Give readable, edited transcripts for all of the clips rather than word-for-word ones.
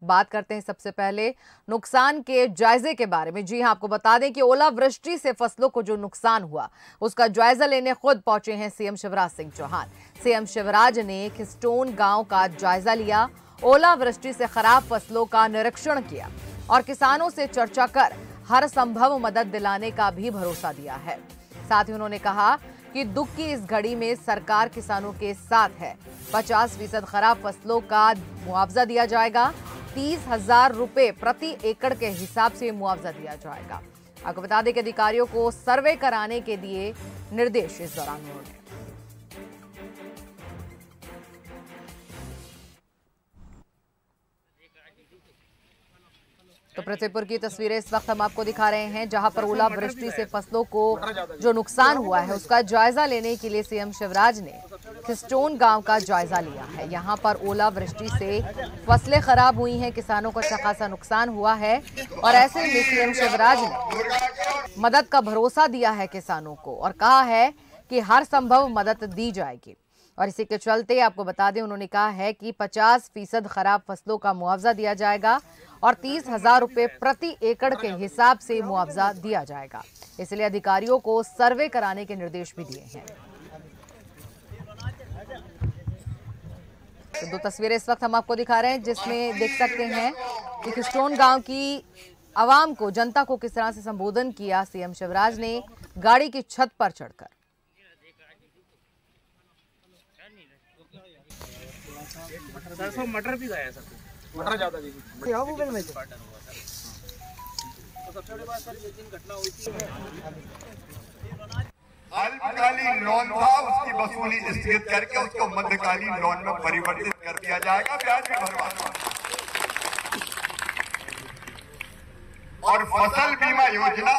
बात करते हैं सबसे पहले नुकसान के जायजे के बारे में। जी हां, आपको बता दें कि ओलावृष्टि से फसलों को जो नुकसान हुआ उसका जायजा लेने खुद पहुंचे हैं सीएम शिवराज सिंह चौहान। सीएम शिवराज ने खिस्टोन गांव का जायजा लिया, ओलावृष्टि से खराब फसलों का निरीक्षण किया और किसानों से चर्चा कर हर संभव मदद दिलाने का भी भरोसा दिया है। साथ ही उन्होंने कहा कि दुख की इस घड़ी में सरकार किसानों के साथ है। 50% खराब फसलों का मुआवजा दिया जाएगा। 30,000 रुपए प्रति एकड़ के हिसाब से मुआवजा दिया जाएगा। आपको बता दें कि अधिकारियों को सर्वे कराने के दिए निर्देश इस दौरान उन्होंने। तो पृथ्वीपुर की तस्वीरें इस वक्त हम आपको दिखा रहे हैं, जहां पर ओलावृष्टि से फसलों को जो नुकसान हुआ है उसका जायजा लेने के लिए सीएम शिवराज ने खिस्टोन गांव का जायजा लिया है। यहां पर ओलावृष्टि से फसलें खराब हुई हैं, किसानों को अच्छा खासा नुकसान हुआ है और ऐसे में सीएम शिवराज ने मदद का भरोसा दिया है किसानों को और कहा है कि हर संभव मदद दी जाएगी। और इसी के चलते आपको बता दें, उन्होंने कहा है कि 50% खराब फसलों का मुआवजा दिया जाएगा और 30,000 रुपए प्रति एकड़ के हिसाब से मुआवजा दिया जाएगा। इसलिए अधिकारियों को सर्वे कराने के निर्देश भी दिए हैं। तो दो तस्वीरें इस वक्त हम आपको दिखा रहे हैं, जिसमें देख सकते हैं कि खिस्टोन गांव की आवाम को, जनता को किस तरह से संबोधन किया सीएम शिवराज ने गाड़ी की छत पर चढ़कर। मटर भी गया सर, मटर ज्यादा जी। सबसे बड़ी बात सर, जिस दिन घटना हुई थी अल्पकालीन लोन था, उसकी वसूली स्थगित करके उसको मध्यकालीन लोन में परिवर्तित कर दिया जाएगा, ब्याज भी भरवा। और फसल बीमा योजना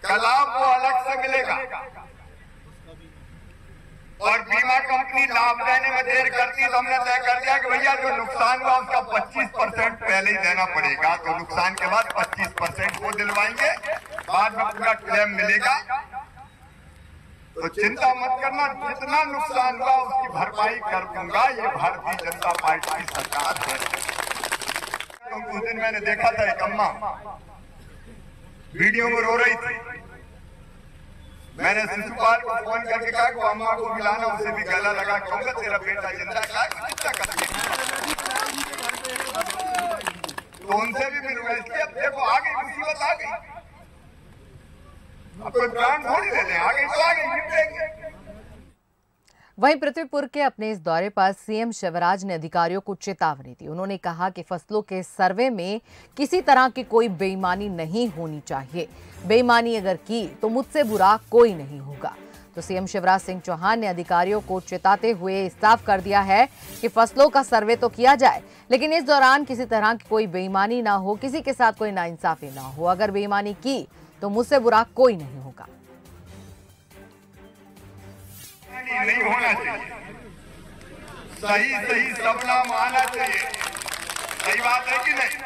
का लाभ वो अलग से मिलेगा और बीमा कंपनी लाभ देने में देर करती है तो हमने तय कर दिया कि भैया जो नुकसान हुआ उसका 25% पहले ही देना पड़ेगा। तो नुकसान के बाद 25% वो दिलवाएंगे, बाद में पूरा क्लेम मिलेगा। तो चिंता मत करना, जितना नुकसान हुआ उसकी भरपाई कर दूंगा। ये भारतीय जनता पार्टी की सरकार है। तो उस दिन मैंने देखा था एक अम्मा वीडियो में रो रही थी। मैंने शिशुपाल को फोन करके कहा कि अम्मा को मिलाना, उसे भी गला लगा कहूंगा तेरा बेटा जिंदा है, चिंता करके तो उनसे भी मिलूंगा। इसलिए अब देखो आ गई मुसीबत, आ गई, अब कोई प्राण थोड़ी ले लें, आ गई तो आ गई, निपटेंगे। वहीं पृथ्वीपुर के अपने इस दौरे पर सीएम शिवराज ने अधिकारियों को चेतावनी दी। उन्होंने कहा कि फसलों के सर्वे में किसी तरह की कोई बेईमानी नहीं होनी चाहिए। बेईमानी अगर की तो मुझसे बुरा कोई नहीं होगा। तो सीएम शिवराज सिंह चौहान ने अधिकारियों को चेताते हुए साफ कर दिया है कि फसलों का सर्वे तो किया जाए, लेकिन इस दौरान किसी तरह की कोई बेईमानी ना हो, किसी के साथ कोई नाइंसाफी ना हो। अगर बेईमानी की तो मुझसे बुरा कोई नहीं होगा। नहीं होना चाहिए, सही सही सब नाम आना चाहिए। सही बात है कि नहीं?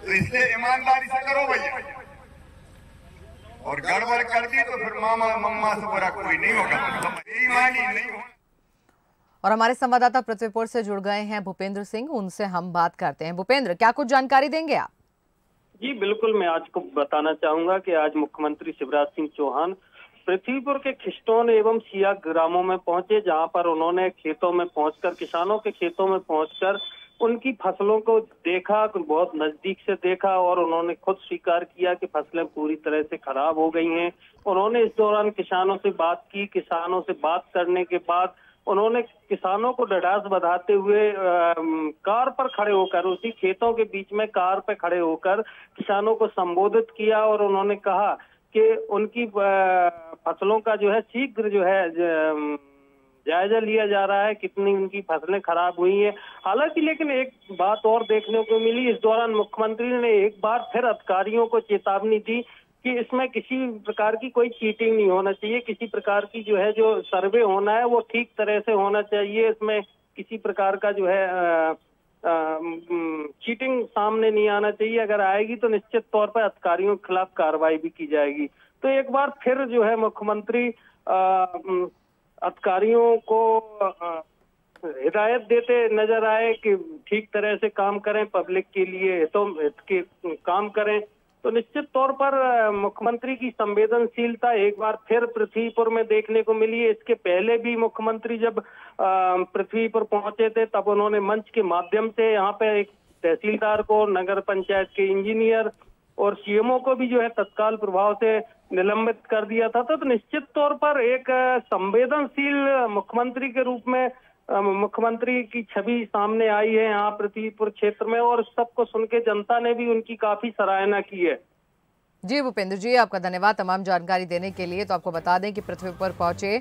तो इसलिए ईमानदारी से करो भैया, और गड़बड़ कर दी तो फिर मामा मम्मा से बुरा कोई नहीं होगा। बेईमानी नहीं होना। और हमारे संवाददाता पृथ्वीपुर से जुड़ गए हैं भूपेंद्र सिंह, उनसे हम बात करते हैं। भूपेंद्र, क्या कुछ जानकारी देंगे आप? जी बिल्कुल, मैं आज को बताना चाहूंगा कि आज मुख्यमंत्री शिवराज सिंह चौहान पृथ्वीपुर के खिस्टोन एवं सिया ग्रामों में पहुंचे, जहां पर उन्होंने खेतों में पहुंचकर, किसानों के खेतों में पहुंचकर उनकी फसलों को देखा, बहुत नजदीक से देखा और उन्होंने खुद स्वीकार किया कि फसलें पूरी तरह से खराब हो गई हैं। उन्होंने इस दौरान किसानों से बात की। किसानों से बात करने के बाद उन्होंने किसानों को ढाढ़स बंधाते हुए कार पर खड़े होकर, उसी खेतों के बीच में कार पर खड़े होकर किसानों को संबोधित किया और उन्होंने कहा कि उनकी फसलों का जो है शीघ्र जो है जायजा लिया जा रहा है, कितनी उनकी फसलें खराब हुई हैं। हालांकि लेकिन एक बात और देखने को मिली, इस दौरान मुख्यमंत्री ने एक बार फिर अधिकारियों को चेतावनी दी कि इसमें किसी प्रकार की कोई चीटिंग नहीं होना चाहिए, किसी प्रकार की जो है जो सर्वे होना है वो ठीक तरह से होना चाहिए, इसमें किसी प्रकार का जो है चीटिंग सामने नहीं आना चाहिए। अगर आएगी तो निश्चित तौर पर अधिकारियों के खिलाफ कार्रवाई भी की जाएगी। तो एक बार फिर जो है मुख्यमंत्री अधिकारियों को हिदायत देते नजर आए कि ठीक तरह से काम करें, पब्लिक के लिए हित के काम करें, तो निश्चित तौर पर मुख्यमंत्री की संवेदनशीलता एक बार फिर पृथ्वीपुर में देखने को मिली है। इसके पहले भी मुख्यमंत्री जब पृथ्वीपुर पहुंचे थे तब उन्होंने मंच के माध्यम से यहाँ पे एक तहसीलदार को, नगर पंचायत के इंजीनियर और सीएमओ को भी जो है तत्काल प्रभाव से निलंबित कर दिया था। तो निश्चित तौर पर एक संवेदनशील मुख्यमंत्री के रूप में मुख्यमंत्री की छवि सामने आई है यहाँ पृथ्वीपुर क्षेत्र में, और सबको सुन के जनता ने भी उनकी काफी सराहना की है। जी भूपेंद्र जी, आपका धन्यवाद तमाम जानकारी देने के लिए। तो आपको बता दें कि पृथ्वीपुर पहुंचे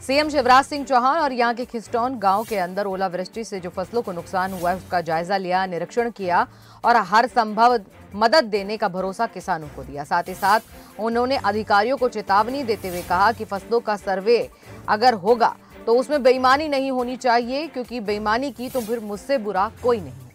सीएम शिवराज सिंह चौहान और यहां के खिस्टौन गांव के अंदर ओलावृष्टि से जो फसलों को नुकसान हुआ है उसका जायजा लिया, निरीक्षण किया और हर संभव मदद देने का भरोसा किसानों को दिया। साथ ही साथ उन्होंने अधिकारियों को चेतावनी देते हुए कहा कि फसलों का सर्वे अगर होगा तो उसमें बेईमानी नहीं होनी चाहिए, क्योंकि बेईमानी की तो फिर मुझसे बुरा कोई नहीं।